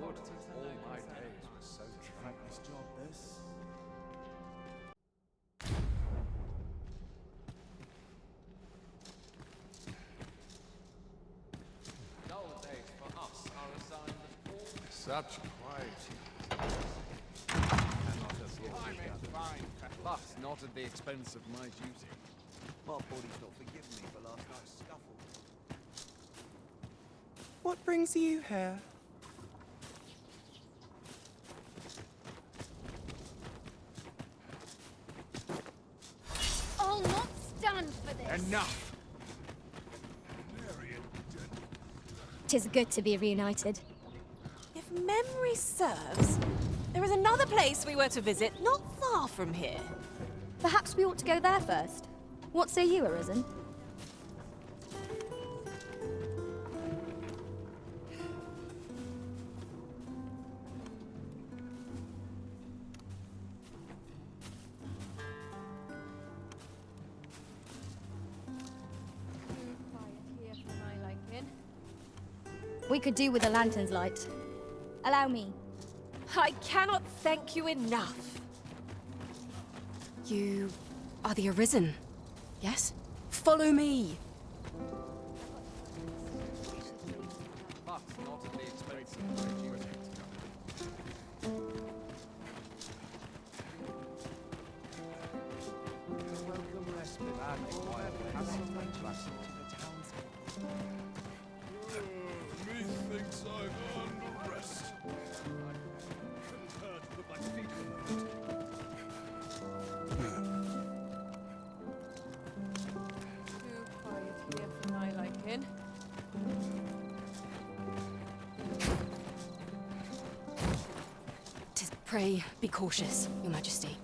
Would all my days were so Practice job, this. dull days for us are assigned all such quiet. But not at the expense of my duty. My body's not forgiven me for last night's scuffle. What brings you here? I'll not stand for this. Enough! 'Tis good to be reunited. If memory serves, there is another place we were to visit not far from here. Perhaps we ought to go there first. What say you, Arisen? We could do with a lantern's light. Allow me. I cannot thank you enough. You are the Arisen, yes? Follow me. But not at the expense of my duty. Welcome respite and quiet have some place to the townspeople. Methinks I've earned a rest. Couldn't hurt to put my feet on the Too quiet here for my liking. Tis pray, be cautious, Your Majesty.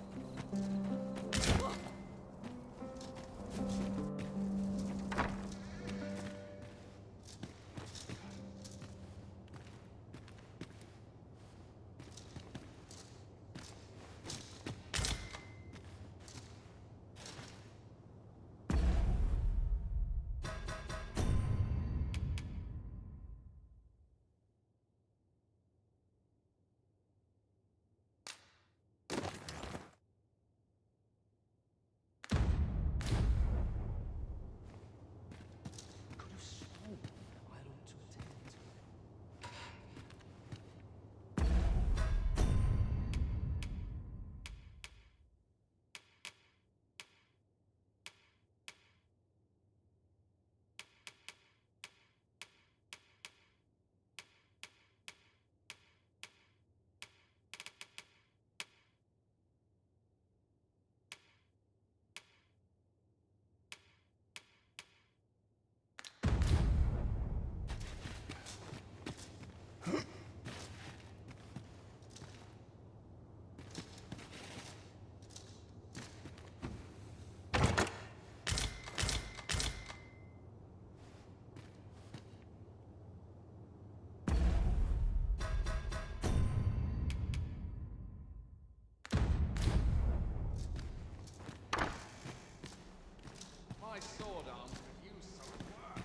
Could have sworn I ought to attend to it. My sword arm could use some work.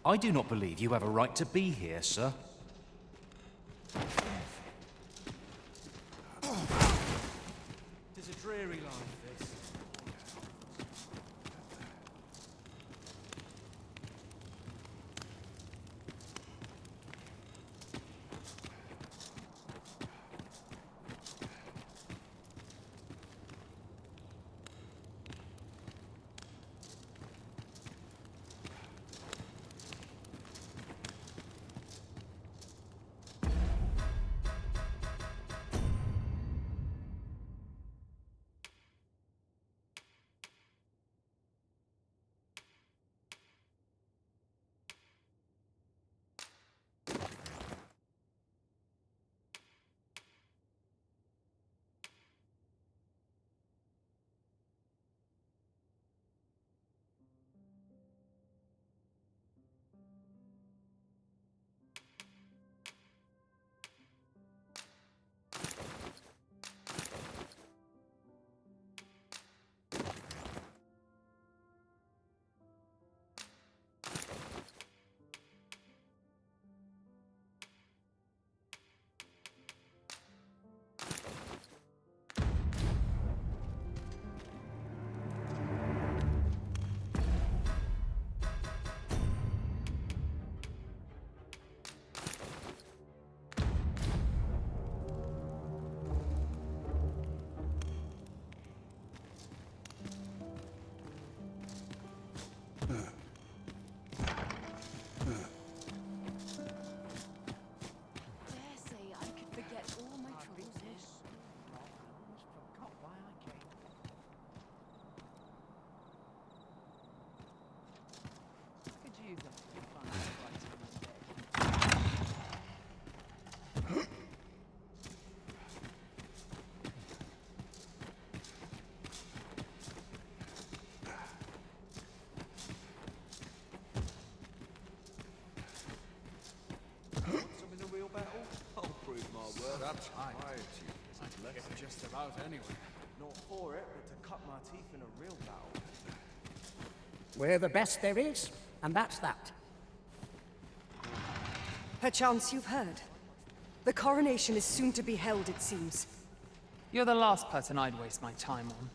I do not believe you have a right to be here, sir. Tis a dreary life, this. Such quiet, you. I'd get just about anywhere. Not for it, but to cut my teeth in a real battle. We're the best there is, and that's that. Perchance you've heard. The coronation is soon to be held, it seems. You're the last person I'd waste my time on.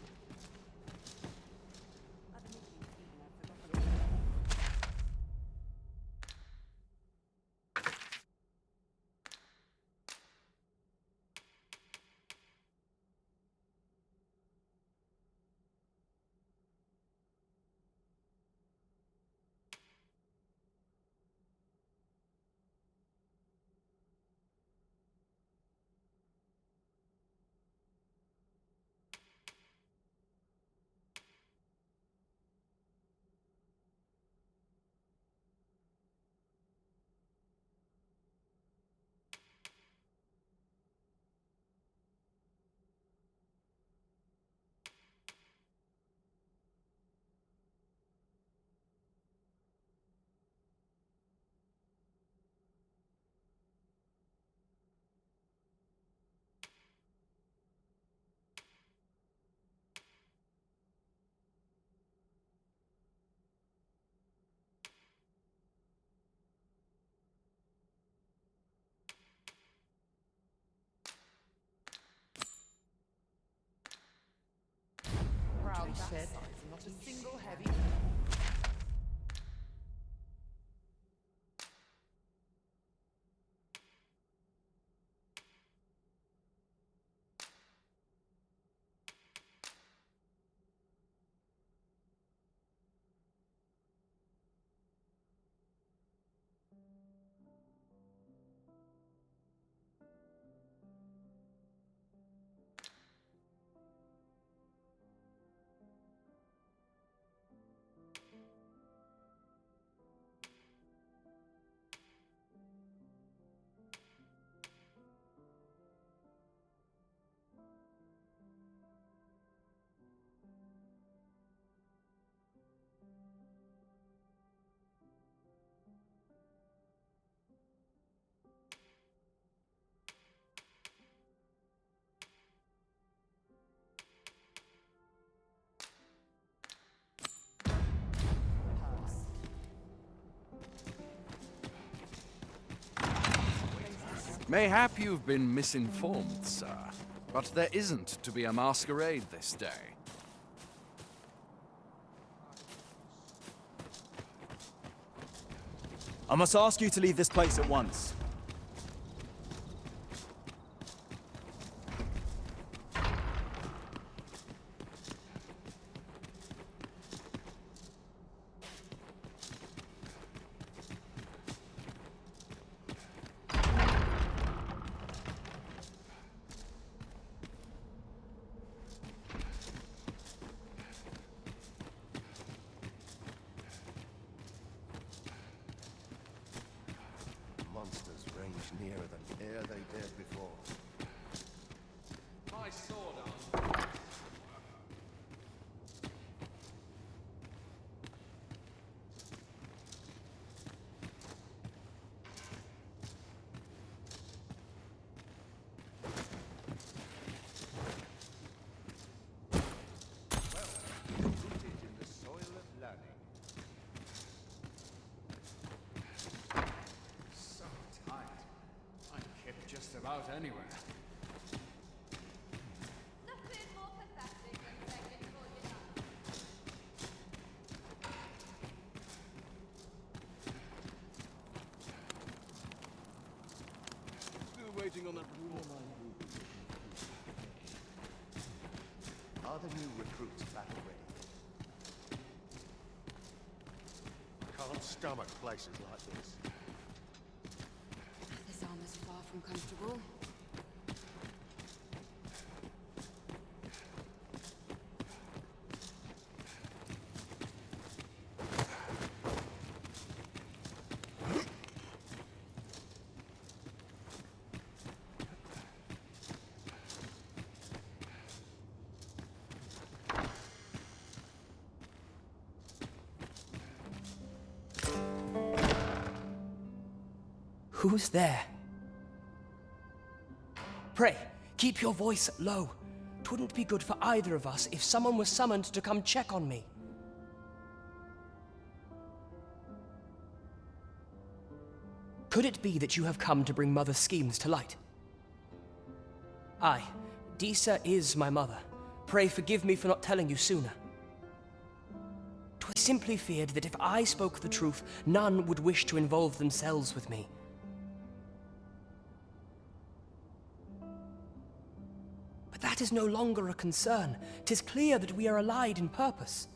Said, not a single heavy. Mayhap you've been misinformed, sir. But there isn't to be a masquerade this day. I must ask you to leave this place at once. Monsters range nearer than e'er they dared before. My sword arm. Rooted in the soil of learning. So tight. I'd get just about anywhere. Still waiting on that report. Are the new recruits battle ready? Can't stomach places like this. This armor's far from comfortable. Who's there? Pray, keep your voice low. 'Twouldn't be good for either of us if someone was summoned to come check on me. Could it be that you have come to bring Mother's schemes to light? Aye, Disa is my mother. Pray forgive me for not telling you sooner. 'Twas simply feared that if I spoke the truth, none would wish to involve themselves with me. But that is no longer a concern. 'Tis clear that we are allied in purpose.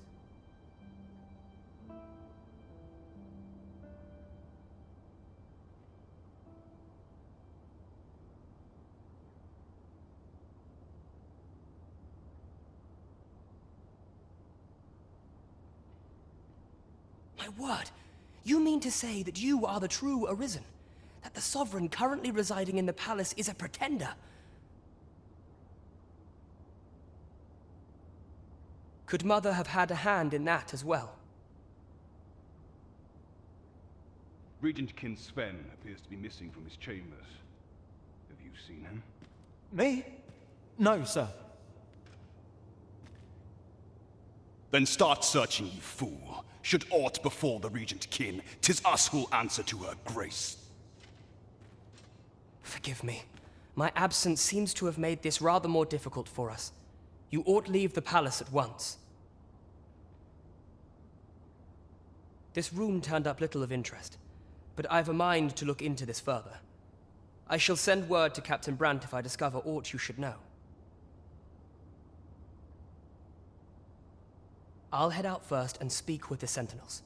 My word, you mean to say that you are the true Arisen? That the Sovereign currently residing in the palace is a pretender? Could Mother have had a hand in that as well? Regent Kin Sven appears to be missing from his chambers. Have you seen him? Me? No, sir. Then start searching, you fool. Should aught befall the Regent Kin, 'tis us who'll answer to her grace. Forgive me. My absence seems to have made this rather more difficult for us. You ought leave the palace at once. This room turned up little of interest, but I've a mind to look into this further. I shall send word to Captain Brandt if I discover aught you should know. I'll head out first and speak with the Sentinels.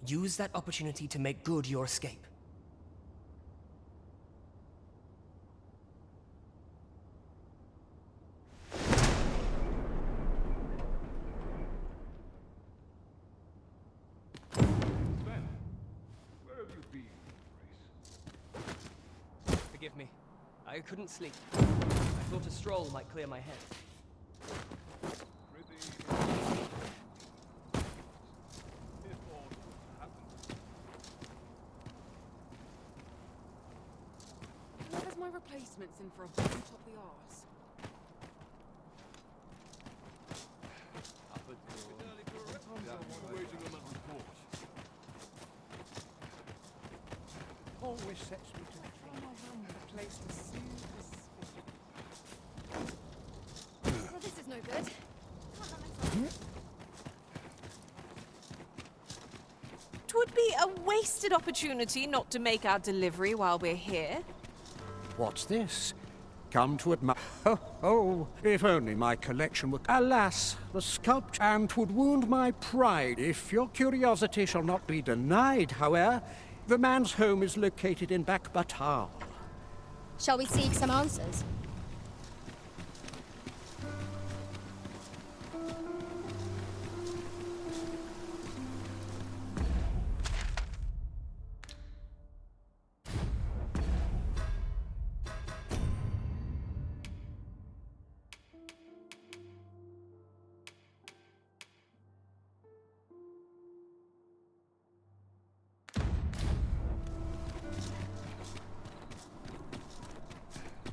Use that opportunity to make good your escape. Sven, where have you been, Grace? Forgive me. I couldn't sleep. I thought a stroll might clear my head. Where's my replacements in for a boot up the arse? Always sets me to The place was super Well, this is no good. Twould be a wasted opportunity not to make our delivery while we're here. What's this? Come to admire. Oh, if only my collection were. Alas, the sculpture and 'twould wound my pride. If your curiosity shall not be denied, however, the man's home is located in Bakbatal. Shall we seek some answers?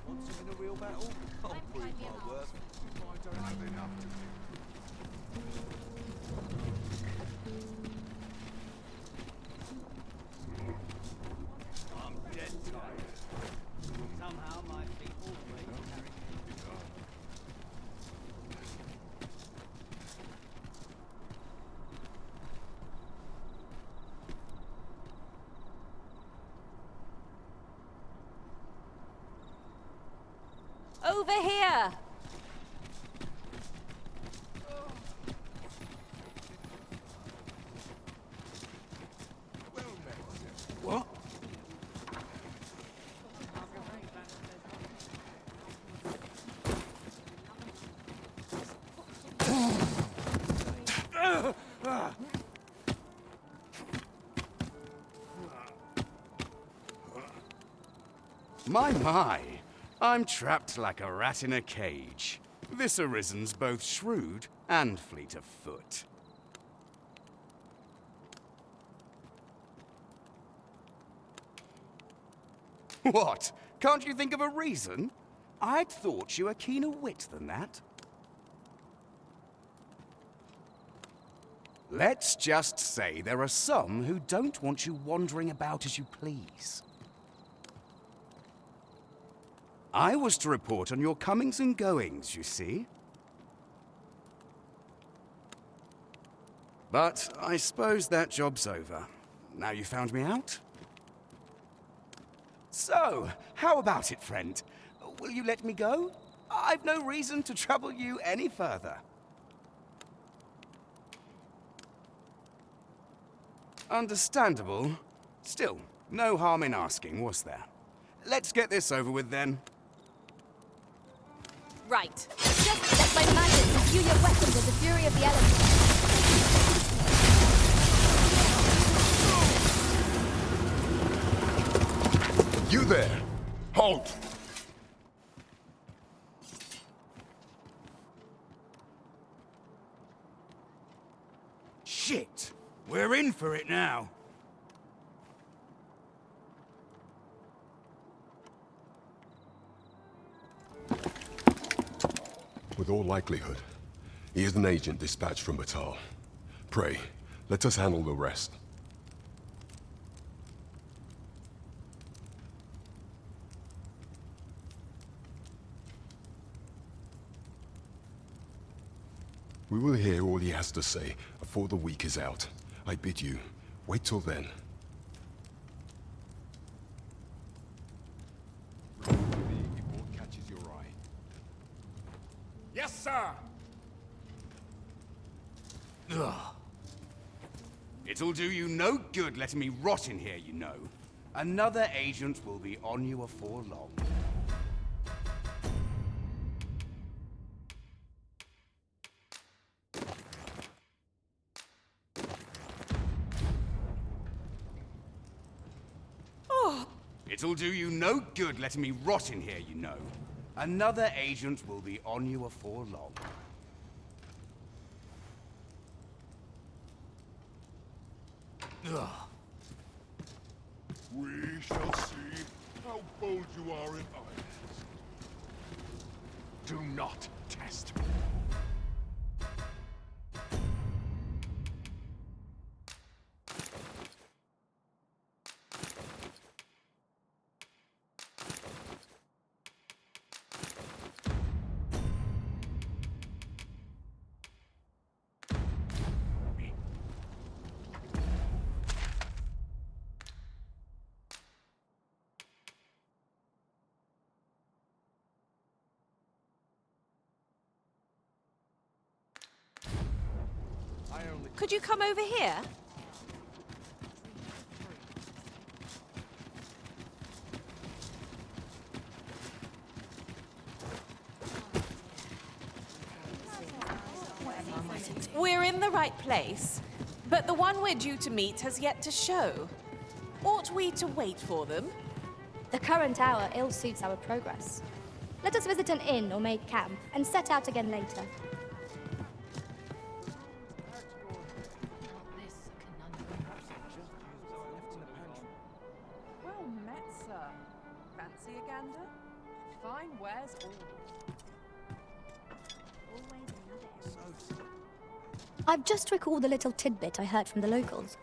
Want to win a real battle? I'll prove my worth. I don't have enough to do. I'm dead tired. Somehow my feet always carry me. Over here! What? My. I'm trapped like a rat in a cage. This Arisen's both shrewd and fleet of foot. What? Can't you think of a reason? I'd thought you were keener wit than that. Let's just say there are some who don't want you wandering about as you please. I was to report on your comings and goings, you see. But I suppose that job's over. Now you found me out? So, how about it, friend? Will you let me go? I've no reason to trouble you any further. Understandable. Still, no harm in asking, was there? Let's get this over with then. Right. Just let my magic imbue your weapons with the fury of the elements. You there! Halt! Shit! We're in for it now. With all likelihood, he is an agent dispatched from Batal. Pray, let us handle the rest. We will hear all he has to say before the week is out. I bid you, wait till then. Before catches your eye. Yes, sir! Ugh. It'll do you no good letting me rot in here, you know. Another agent will be on you afore long. It'll do you no good letting me rot in here, you know. Another agent will be on you afore long. Ugh. We shall see how bold you are in earnest. Do not test me. Could you come over here? We're in the right place, but the one we're due to meet has yet to show. Ought we to wait for them? The current hour ill suits our progress. Let us visit an inn or make camp, and set out again later. Well met, sir. Fancy a gander? Fine wares all. I've just recalled a little tidbit I heard from the locals.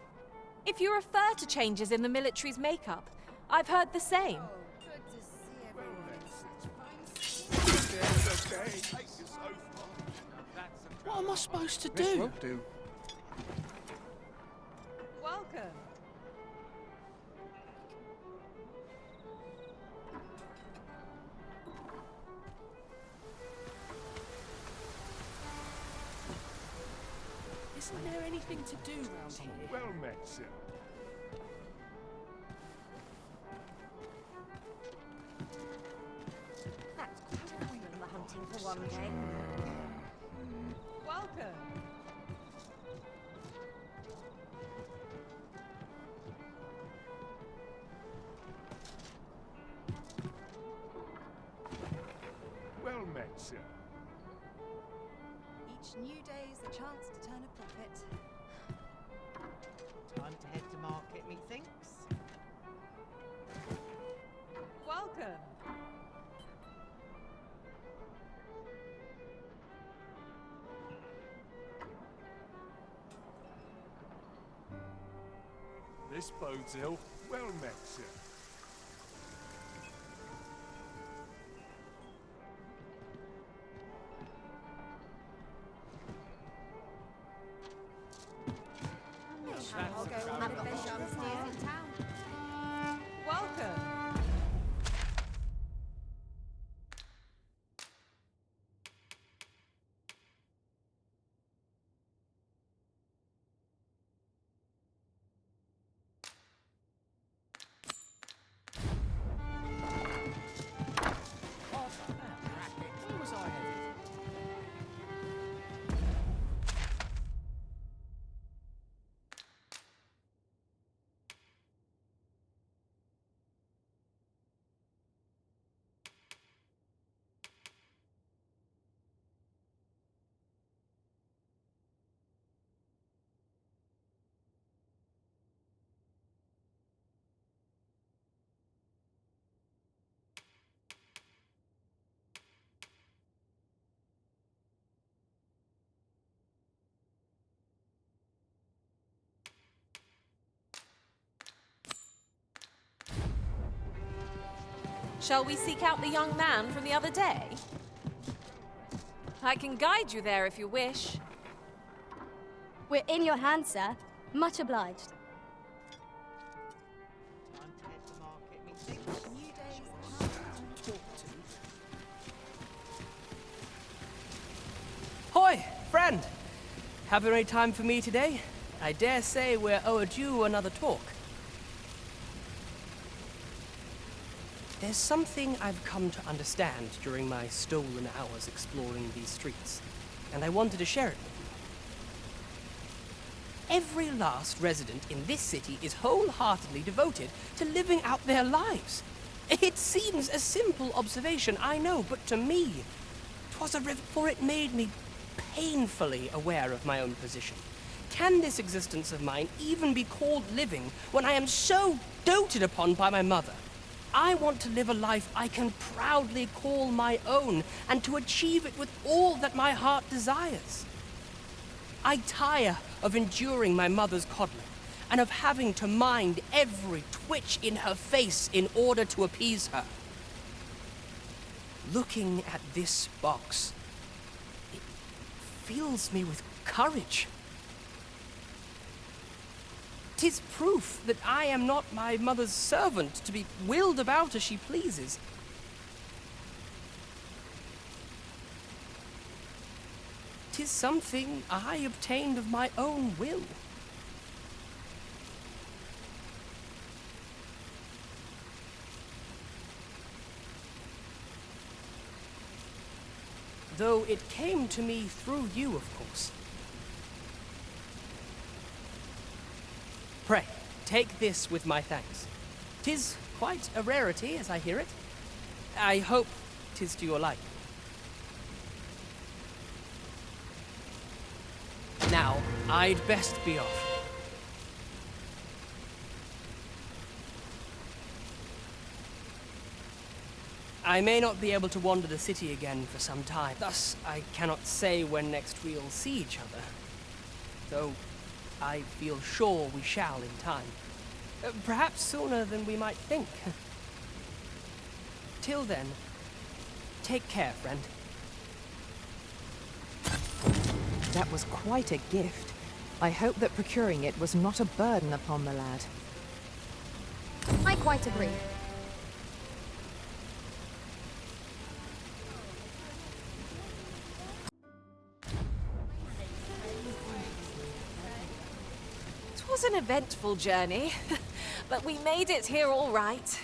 If you refer to changes in the military's makeup, I've heard the same. What am I supposed to This do? won't do. Welcome. Isn't there anything to do round here? Well met, sir. That's quite a wheel in the hunting for one day. Welcome. Well met, sir. Each new day is a chance to turn a profit. Time to head to market, methinks. Welcome. This bodes ill. Well met, sir. Welcome. Where was I headed? Shall we seek out the young man from the other day? I can guide you there if you wish. We're in your hands, sir. Much obliged. Hoy, friend! Have you any time for me today? I dare say we're overdue another talk. There's something I've come to understand during my stolen hours exploring these streets, and I wanted to share it with you. Every last resident in this city is wholeheartedly devoted to living out their lives. It seems a simple observation, I know, but to me, 'twas a rivet, for it made me painfully aware of my own position. Can this existence of mine even be called living when I am so doted upon by my mother? I want to live a life I can proudly call my own, and to achieve it with all that my heart desires. I tire of enduring my mother's coddling, and of having to mind every twitch in her face in order to appease her. Looking at this box, it fills me with courage. 'Tis proof that I am not my mother's servant to be willed about as she pleases. 'Tis something I obtained of my own will. Though it came to me through you, of course. Pray, take this with my thanks. 'Tis quite a rarity, as I hear it. I hope 'tis to your liking. Now, I'd best be off. I may not be able to wander the city again for some time, thus I cannot say when next we'll see each other. Though I feel sure we shall in time. Perhaps sooner than we might think. Till then, take care, friend. That was quite a gift. I hope that procuring it was not a burden upon the lad. I quite agree. It was an eventful journey, but we made it here all right.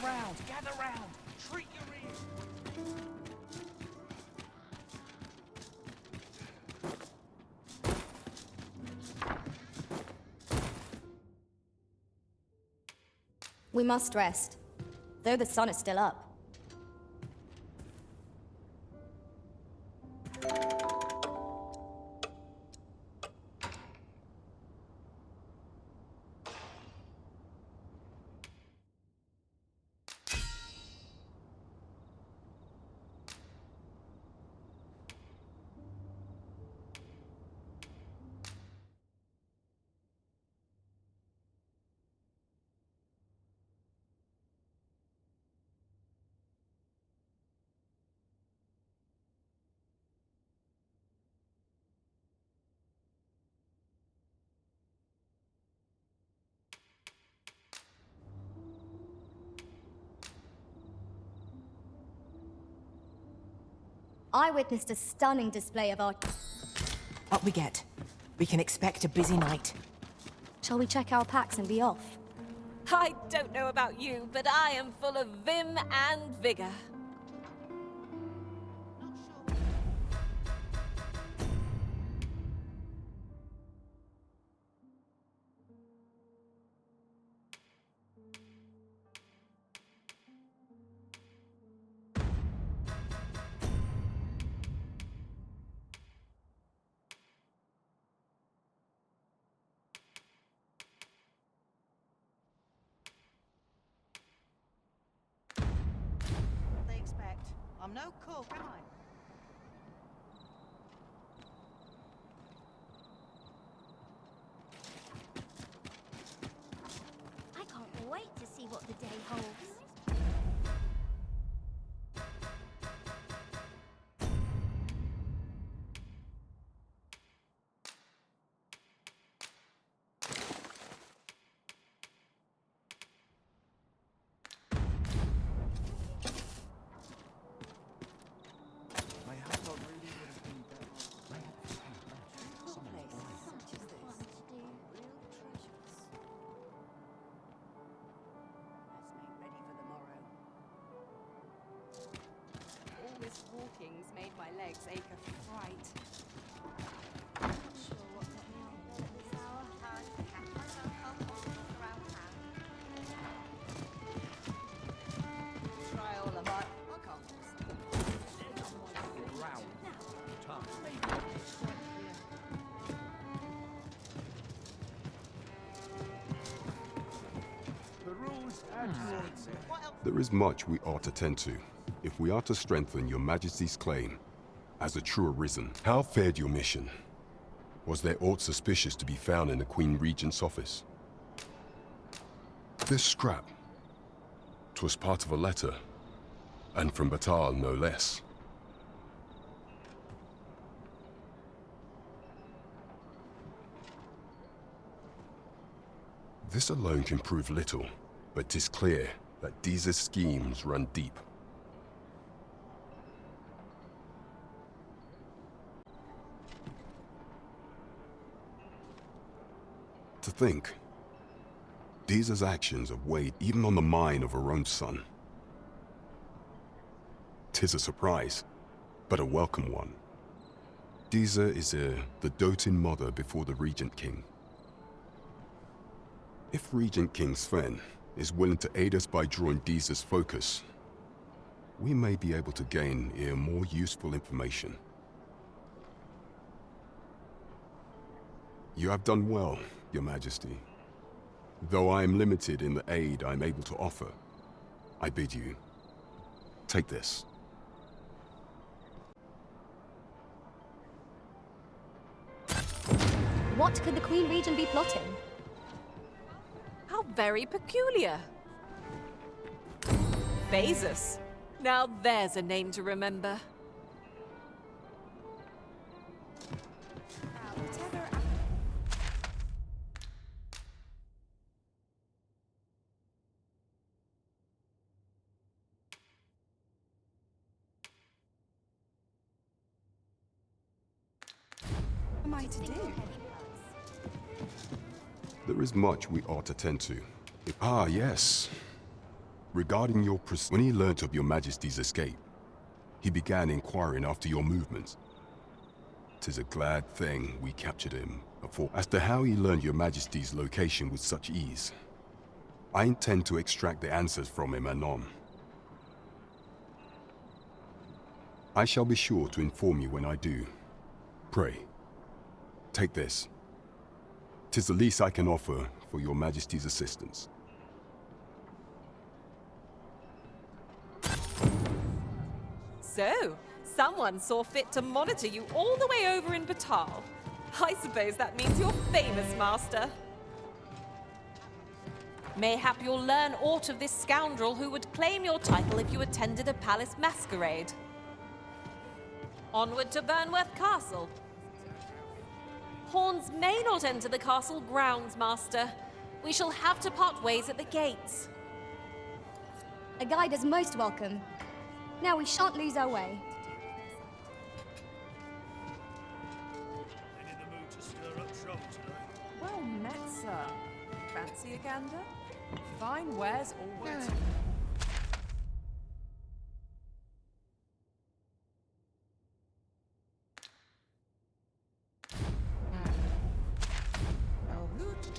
round, gather round. Treat your ears. We must rest, though the sun is still up. I witnessed a stunning display of art. Up we get. We can expect a busy night. Shall we check our packs and be off? I don't know about you, but I am full of vim and vigor. What they expect. I'm no cook, am I? I can't wait to see what the day holds. My outlook really would have been better. Some place such as this. Real treasures. Let's make ready for the morrow. All this walking's made my legs ache a fright. Not sure what got me out of bed at this hour. Try all of mine. I can't Round. Time. The rules as you would say. There is much we ought to tend to, if we are to strengthen your Majesty's claim as a true arisen. How fared your mission? Was there aught suspicious to be found in the Queen Regent's office? This scrap. 'Twas part of a letter, and from Batal no less. This alone can prove little, but 'tis clear that Deeza's schemes run deep. To think, Deeza's actions have weighed even on the mind of her own son. 'Tis a surprise, but a welcome one. Deeza is the doting mother before the Regent King. If Regent King Sven is willing to aid us by drawing Deeza's focus, we may be able to gain more useful information. You have done well, Your Majesty. Though I am limited in the aid I'm able to offer, I bid you, take this. What could the Queen Regent be plotting? How very peculiar. Phasus. Now there's a name to remember. What am I to do? There is much we ought to tend to. Ah, yes. Regarding your when he learnt of your Majesty's escape, he began inquiring after your movements. 'Tis a glad thing we captured him. As to how he learned your Majesty's location with such ease, I intend to extract the answers from him anon. I shall be sure to inform you when I do. Pray, take this. 'Tis the least I can offer for your Majesty's assistance. So, someone saw fit to monitor you all the way over in Batal. I suppose that means you're famous, Master. Mayhap you'll learn aught of this scoundrel who would claim your title if you attended a palace masquerade. Onward to Burnworth Castle. Horns may not enter the castle grounds, Master. We shall have to part ways at the gates. A guide is most welcome. Now we shan't lose our way. In the mood to stir up trouble today? Well met, sir. Fancy a gander? Fine wares always.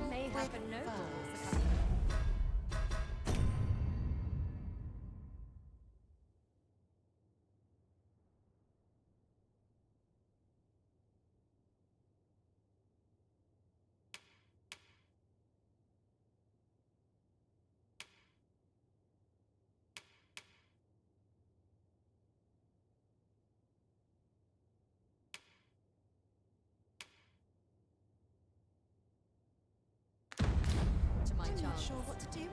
May have a noble. I'm not sure what to do